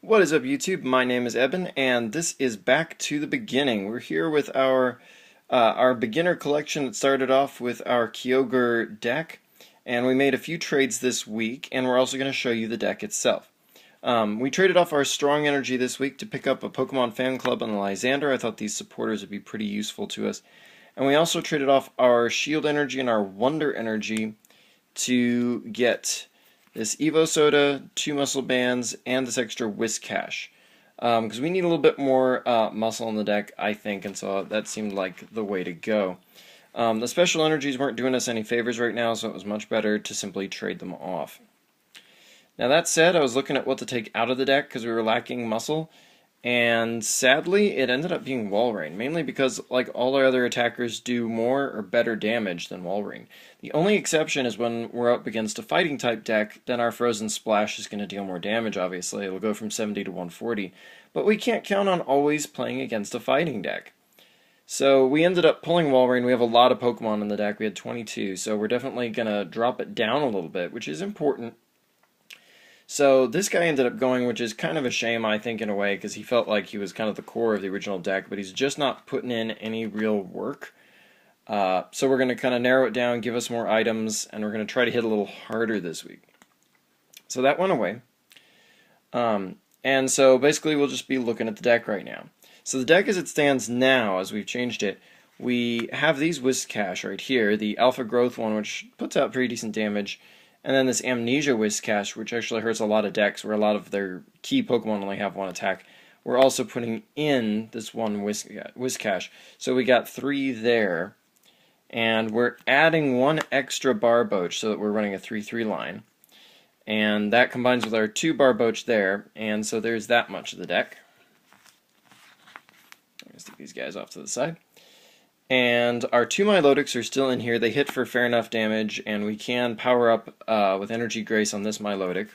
What is up, YouTube? My name is Eben, and this is Back to the Beginning. We're here with our beginner collection that started off with our Kyogre deck, and we made a few trades this week, and we're also going to show you the deck itself. We traded off our Strong Energy this week to pick up a Pokemon Fan Club on the Lysander. I thought these supporters would be pretty useful to us. And we also traded off our Shield Energy and our Wonder Energy to get this Evo Soda, 2 Muscle Bands, and this extra Whiscash. Because we need a little bit more muscle in the deck, I think, and so that seemed like the way to go. The special energies weren't doing us any favors right now, so it was much better to simply trade them off. Now that said, I was looking at what to take out of the deck because we were lacking muscle, and sadly it ended up being Walrein, mainly because like all our other attackers do more or better damage than Walrein. The only exception is when we're up against a fighting type deck, then our Frozen Splash is going to deal more damage, obviously. It'll go from 70 to 140, but we can't count on always playing against a fighting deck. So we ended up pulling Walrein. We have a lot of Pokemon in the deck. We had 22, so we're definitely going to drop it down a little bit, which is important. So this guy ended up going, which is kind of a shame, I think, in a way, because he felt like he was kind of the core of the original deck, but he's just not putting in any real work. So we're going to kind of narrow it down, give us more items, and we're going to try to hit a little harder this week. So that went away. And so basically we'll just be looking at the deck right now. So the deck as it stands now, as we've changed it, we have these Whiscash right here, the Alpha Growth one, which puts out pretty decent damage, and then this Amnesia Whiscash, which actually hurts a lot of decks where a lot of their key Pokemon only have one attack. We're also putting in this one Whiscash. So we got 3 there. And we're adding 1 extra Barboach so that we're running a 3-3 line. And that combines with our 2 Barboach there. And so there's that much of the deck. I'm going to stick these guys off to the side. And our 2 Milotics are still in here. They hit for fair enough damage, and we can power up with Energy Grace on this Milotic.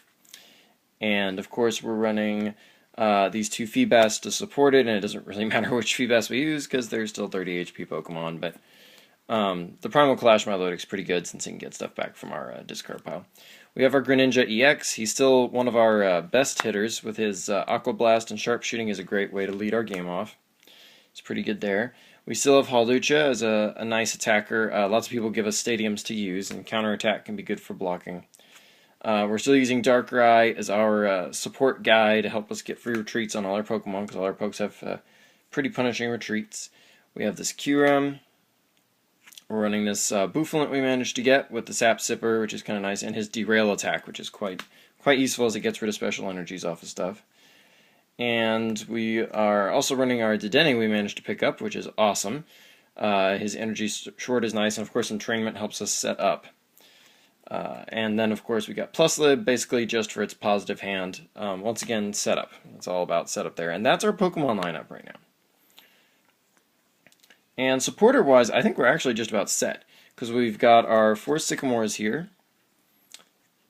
And of course we're running these 2 Feebas to support it, and it doesn't really matter which Feebas we use because they're still 30 HP Pokemon, but the Primal Clash Milotic's pretty good since he can get stuff back from our discard pile. We have our Greninja EX. He's still one of our best hitters with his Aqua Blast, and Sharpshooting is a great way to lead our game off. It's pretty good there. We still have Hawlucha as a nice attacker. Lots of people give us stadiums to use, and counterattack can be good for blocking. We're still using Darkrai as our support guy to help us get free retreats on all our Pokemon, because all our Pokes have pretty punishing retreats. We have this Kyurem. We're running this Bouffalant we managed to get with the Sap Sipper, which is kind of nice, and his Derail attack, which is quite useful as it gets rid of special energies off of stuff. And we are also running our Dedenne we managed to pick up, which is awesome. His energy short is nice, and of course entrainment helps us set up. And then of course we got Pluslib, basically just for its positive hand. Once again, setup. It's all about setup there. And that's our Pokemon lineup right now. And supporter-wise, I think we're actually just about set, because we've got our 4 Sycamores here,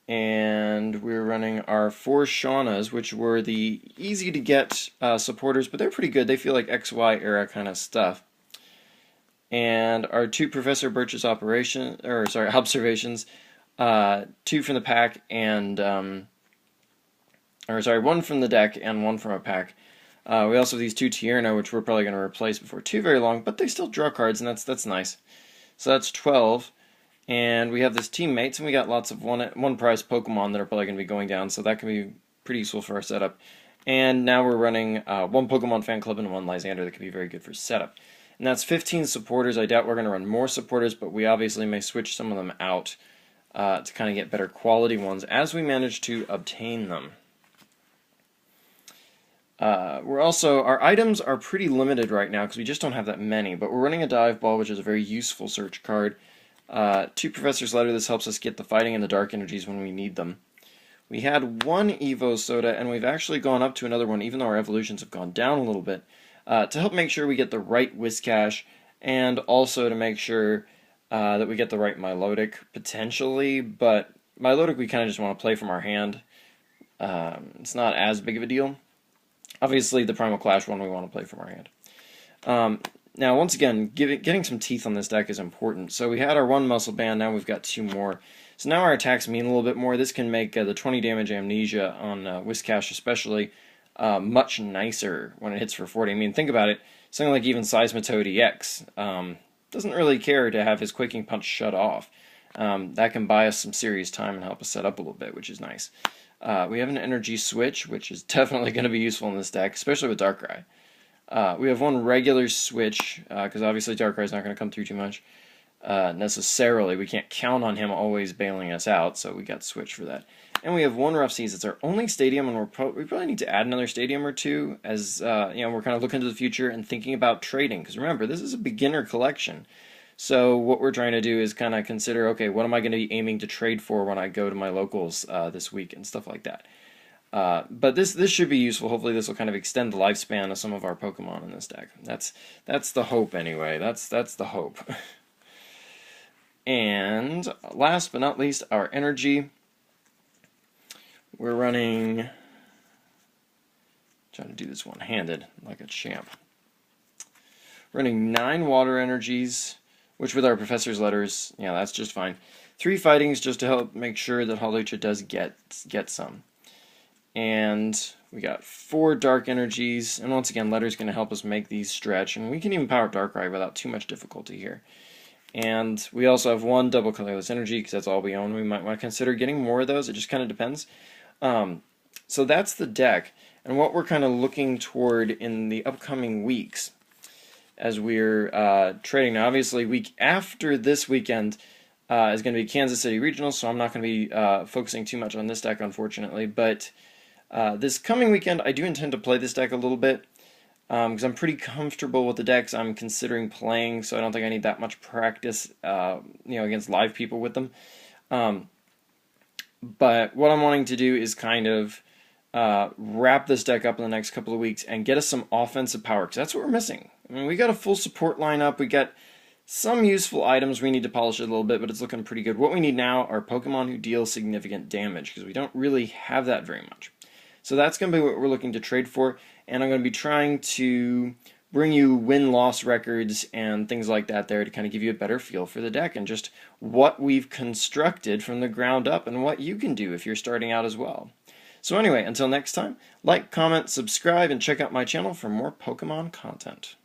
and we're running our 4 Shaunas, which were the easy-to-get supporters, but they're pretty good. They feel like XY era kind of stuff. And our 2 Professor Birch's observations, 2 from the pack, and 1 from the deck and 1 from a pack. We also have these 2 Tierno, which we're probably going to replace before too very long, but they still draw cards, and that's nice. So that's 12. And we have this Teammates, and we got lots of one prize Pokemon that are probably going to be going down, so that can be pretty useful for our setup. And now we're running 1 Pokemon Fan Club and 1 Lysander that can be very good for setup. And that's 15 supporters. I doubt we're going to run more supporters, but we obviously may switch some of them out to kind of get better quality ones as we manage to obtain them. Our items are pretty limited right now because we just don't have that many, but we're running a Dive Ball, which is a very useful search card. 2 Professor's Letter, this helps us get the fighting and the dark energies when we need them. We had 1 Evo Soda, and we've actually gone up to another one, even though our evolutions have gone down a little bit, to help make sure we get the right Whiscash, and also to make sure that we get the right Milotic, potentially, but Milotic we kind of just want to play from our hand. It's not as big of a deal. Obviously, the Primal Clash one we want to play from our hand. Now, once again, getting some teeth on this deck is important. So we had our 1 Muscle Band, now we've got 2 more. So now our attacks mean a little bit more. This can make the 20 damage Amnesia on Whiscash especially much nicer when it hits for 40. I mean, think about it. Something like even Seismitoad EX doesn't really care to have his Quaking Punch shut off. That can buy us some serious time and help us set up a little bit, which is nice. We have an energy switch, which is definitely going to be useful in this deck, especially with Darkrai. We have one regular switch, because obviously Darkrai's not going to come through too much necessarily. We can't count on him always bailing us out, so we got switch for that. And we have one Rough Seas. It's our only stadium, and we probably need to add another stadium or two as we're kind of looking to the future and thinking about trading. Because remember, this is a beginner collection. So what we're trying to do is kind of consider, okay, what am I going to be aiming to trade for when I go to my locals this week and stuff like that. But this should be useful. Hopefully this will kind of extend the lifespan of some of our Pokemon in this deck. That's the hope anyway. That's the hope. And last but not least, our energy. We're running, trying to do this one-handed like a champ. Running 9 water energies, which with our professor's letters, yeah, that's just fine. 3 fightings just to help make sure that Hawlucha does get some. And we got 4 dark energies, and once again, letters going to help us make these stretch, and we can even power up Darkrai without too much difficulty here. And we also have 1 double colorless energy, because that's all we own. We might want to consider getting more of those. It just kind of depends. So that's the deck, and what we're kind of looking toward in the upcoming weeks as we're trading. Now, obviously, week after this weekend is going to be Kansas City Regional, so I'm not going to be focusing too much on this deck, unfortunately. But this coming weekend, I do intend to play this deck a little bit because I'm pretty comfortable with the decks I'm considering playing, so I don't think I need that much practice, against live people with them. But what I'm wanting to do is kind of wrap this deck up in the next couple of weeks and get us some offensive power, because that's what we're missing. I mean, we got a full support lineup, we got some useful items, we need to polish it a little bit, but it's looking pretty good. What we need now are Pokemon who deal significant damage, because we don't really have that very much. So that's going to be what we're looking to trade for, and I'm going to be trying to bring you win-loss records and things like that there to kind of give you a better feel for the deck and just what we've constructed from the ground up and what you can do if you're starting out as well. So anyway, until next time, like, comment, subscribe, and check out my channel for more Pokemon content.